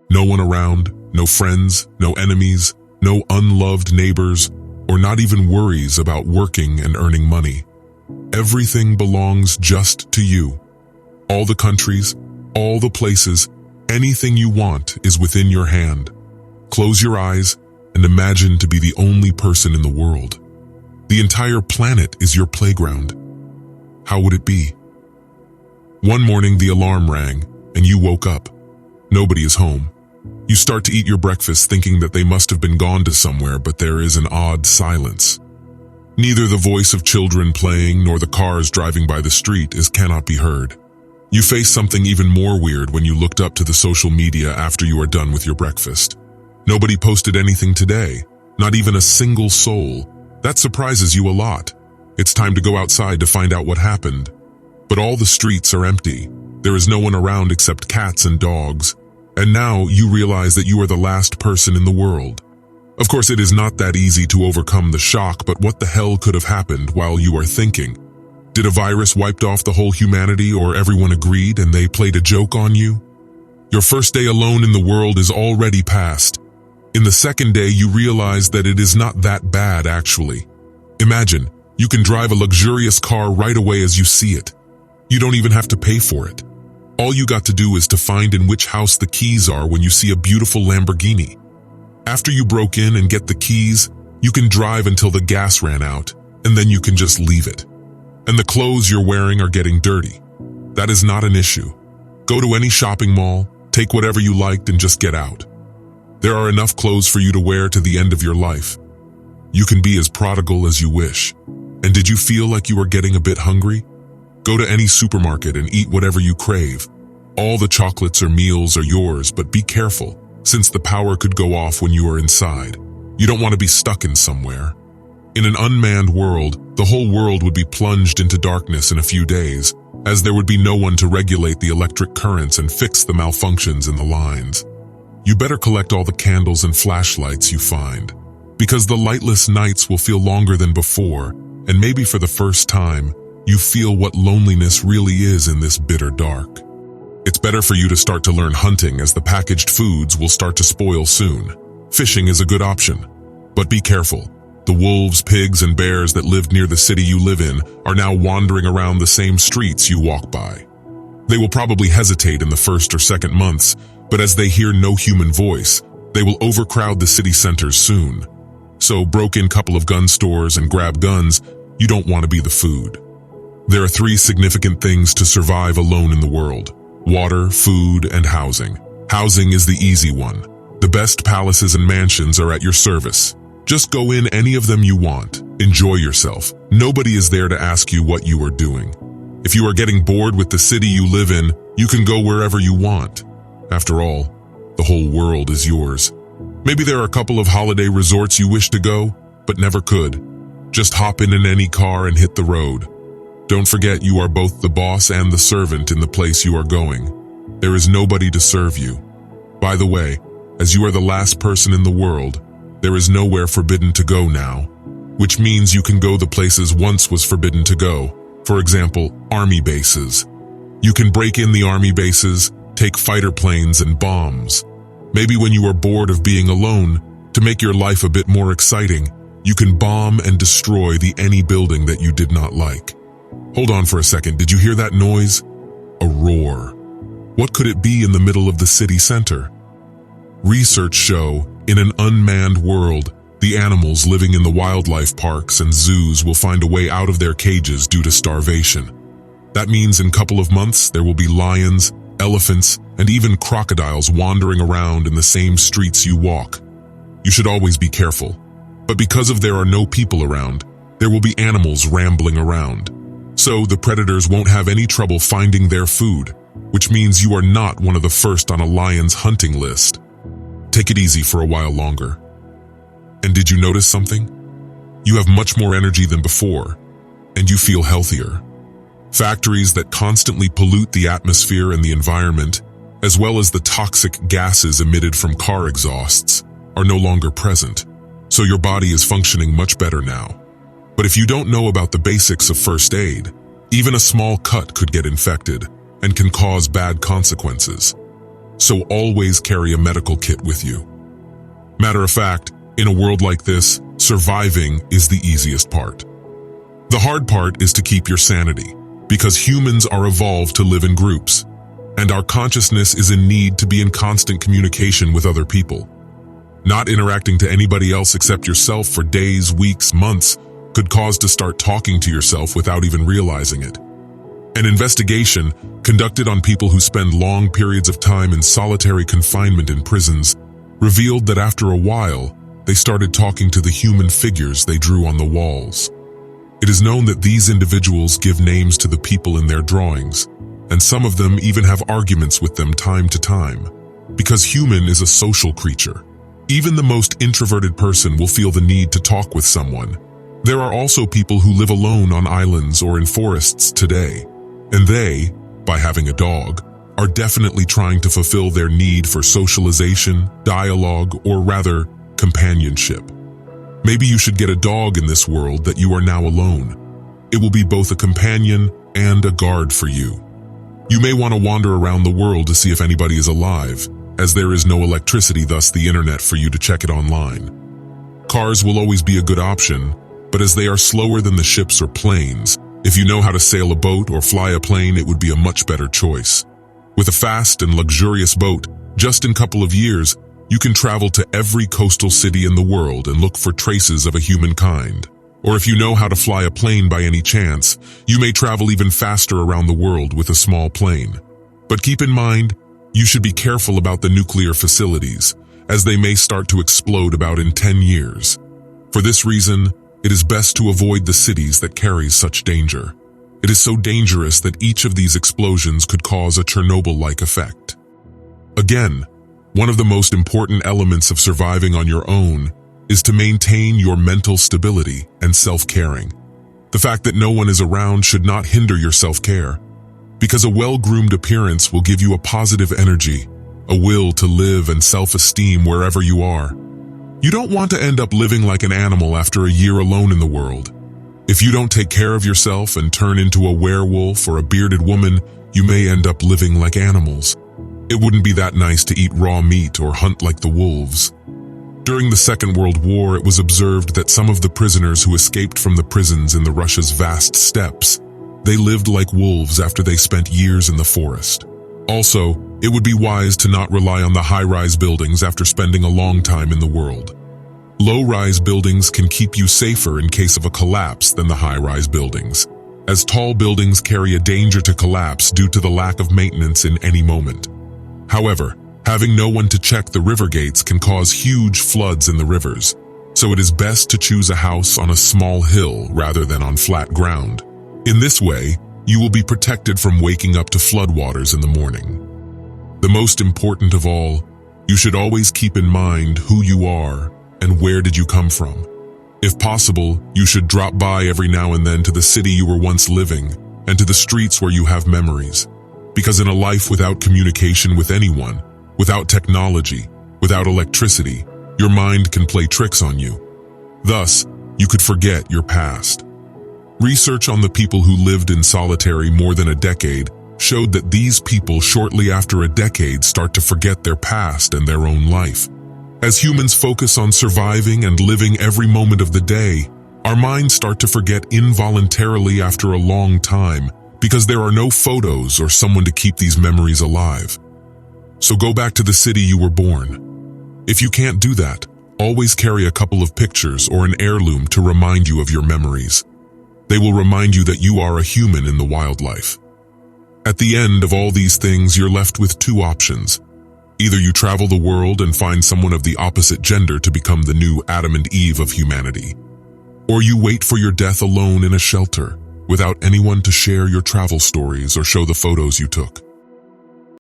No one around, no friends, no enemies, no unloved neighbors, or not even worries about working and earning money. Everything belongs just to you. All the countries, all the places, anything you want is within your hand. Close your eyes and imagine to be the only person in the world. The entire planet is your playground. How would it be? One morning the alarm rang and you woke up. Nobody is home. You start to eat your breakfast thinking that they must have been gone to somewhere, but there is an odd silence. Neither the voice of children playing nor the cars driving by the street cannot be heard. You face something even more weird when you looked up to the social media after you are done with your breakfast. Nobody posted anything today, not even a single soul. That surprises you a lot. It's time to go outside to find out what happened. But all the streets are empty. There is no one around except cats and dogs. And now you realize that you are the last person in the world. Of course, it is not that easy to overcome the shock, but what the hell could have happened while you are thinking? Did a virus wiped off the whole humanity, or everyone agreed and they played a joke on you? Your first day alone in the world is already past. In the second day, you realize that it is not that bad, actually. Imagine, you can drive a luxurious car right away as you see it. You don't even have to pay for it. All you got to do is to find in which house the keys are when you see a beautiful Lamborghini. After you broke in and get the keys, you can drive until the gas ran out, and then you can just leave it. And the clothes you're wearing are getting dirty. That is not an issue. Go to any shopping mall, take whatever you liked, and just get out. There are enough clothes for you to wear to the end of your life. You can be as prodigal as you wish. And did you feel like you were getting a bit hungry? Go to any supermarket and eat whatever you crave. All the chocolates or meals are yours, but be careful, since the power could go off when you are inside. You don't want to be stuck in somewhere. In an unmanned world, the whole world would be plunged into darkness in a few days, as there would be no one to regulate the electric currents and fix the malfunctions in the lines. You better collect all the candles and flashlights you find, because the lightless nights will feel longer than before, and maybe for the first time, you feel what loneliness really is in this bitter dark. It's better for you to start to learn hunting, as the packaged foods will start to spoil soon. Fishing is a good option, but be careful. The wolves, pigs, and bears that lived near the city you live in are now wandering around the same streets you walk by. They will probably hesitate in the first or second months, but as they hear no human voice, they will overcrowd the city centers soon. So broke in couple of gun stores and grab guns. You don't want to be the food. There are 3 significant things to survive alone in the world: water, food, and housing. Housing is the easy one. The best palaces and mansions are at your service. Just go in any of them you want. Enjoy yourself. Nobody is there to ask you what you are doing. If you are getting bored with the city you live in, you can go wherever you want. After all, the whole world is yours. Maybe there are a couple of holiday resorts you wish to go, but never could. Just hop in any car and hit the road. Don't forget you are both the boss and the servant in the place you are going. There is nobody to serve you. By the way, as you are the last person in the world, there is nowhere forbidden to go now, which means you can go the places once was forbidden to go. For example, army bases. You can break in the army bases, take fighter planes and bombs. Maybe when you are bored of being alone, to make your life a bit more exciting, you can bomb and destroy any building that you did not like. Hold on for a second, did you hear that noise? A roar. What could it be in the middle of the city center? Research show, in an unmanned world, the animals living in the wildlife parks and zoos will find a way out of their cages due to starvation. That means in a couple of months there will be lions, elephants, and even crocodiles wandering around in the same streets you walk. You should always be careful. But because there are no people around, there will be animals rambling around. So the predators won't have any trouble finding their food, which means you are not one of the first on a lion's hunting list. Take it easy for a while longer. And did you notice something? You have much more energy than before, and you feel healthier. Factories that constantly pollute the atmosphere and the environment, as well as the toxic gases emitted from car exhausts, are no longer present, so your body is functioning much better now. But if you don't know about the basics of first aid, even a small cut could get infected and can cause bad consequences. so always carry a medical kit with you. Matter of fact, in a world like this, surviving is the easiest part. The hard part is to keep your sanity, because humans are evolved to live in groups, and our consciousness is in need to be in constant communication with other people. Not interacting to anybody else except yourself for days, weeks, months could cause to start talking to yourself without even realizing it. An investigation conducted on people who spend long periods of time in solitary confinement in prisons revealed that after a while, they started talking to the human figures they drew on the walls. It is known that these individuals give names to the people in their drawings, and some of them even have arguments with them time to time, because human is a social creature. Even the most introverted person will feel the need to talk with someone. There are also people who live alone on islands or in forests today, and they, by having a dog, are definitely trying to fulfill their need for socialization, dialogue, or rather, companionship. Maybe you should get a dog in this world that you are now alone. It will be both a companion and a guard for you. You may want to wander around the world to see if anybody is alive, as there is no electricity, thus the internet, for you to check it online. Cars will always be a good option, but as they are slower than the ships or planes, if you know how to sail a boat or fly a plane, it would be a much better choice. With a fast and luxurious boat, just in a couple of years, you can travel to every coastal city in the world and look for traces of a humankind. Or if you know how to fly a plane by any chance, you may travel even faster around the world with a small plane. But keep in mind, you should be careful about the nuclear facilities, as they may start to explode about in 10 years. For this reason, it is best to avoid the cities that carry such danger. It is so dangerous that each of these explosions could cause a Chernobyl-like effect. Again, one of the most important elements of surviving on your own is to maintain your mental stability and self-caring. The fact that no one is around should not hinder your self-care, because a well-groomed appearance will give you a positive energy, a will to live, and self-esteem wherever you are. You don't want to end up living like an animal after a year alone in the world. If you don't take care of yourself and turn into a werewolf or a bearded woman, you may end up living like animals. It wouldn't be that nice to eat raw meat or hunt like the wolves. During the Second World War, it was observed that some of the prisoners who escaped from the prisons in Russia's vast steppes, they lived like wolves after they spent years in the forest. Also, it would be wise to not rely on the high-rise buildings after spending a long time in the world. Low-rise buildings can keep you safer in case of a collapse than the high-rise buildings, as tall buildings carry a danger to collapse due to the lack of maintenance in any moment. However, having no one to check the river gates can cause huge floods in the rivers, so it is best to choose a house on a small hill rather than on flat ground. In this way, you will be protected from waking up to floodwaters in the morning. The most important of all, you should always keep in mind who you are and where did you come from. If possible, you should drop by every now and then to the city you were once living and to the streets where you have memories. Because in a life without communication with anyone, without technology, without electricity, your mind can play tricks on you. Thus, you could forget your past. Research on the people who lived in solitary more than a decade showed that these people shortly after a decade start to forget their past and their own life. As humans focus on surviving and living every moment of the day, our minds start to forget involuntarily after a long time because there are no photos or someone to keep these memories alive. So go back to the city you were born. If you can't do that, always carry a couple of pictures or an heirloom to remind you of your memories. They will remind you that you are a human in the wildlife. At the end of all these things, you're left with two options. Either you travel the world and find someone of the opposite gender to become the new Adam and Eve of humanity, or you wait for your death alone in a shelter, without anyone to share your travel stories or show the photos you took.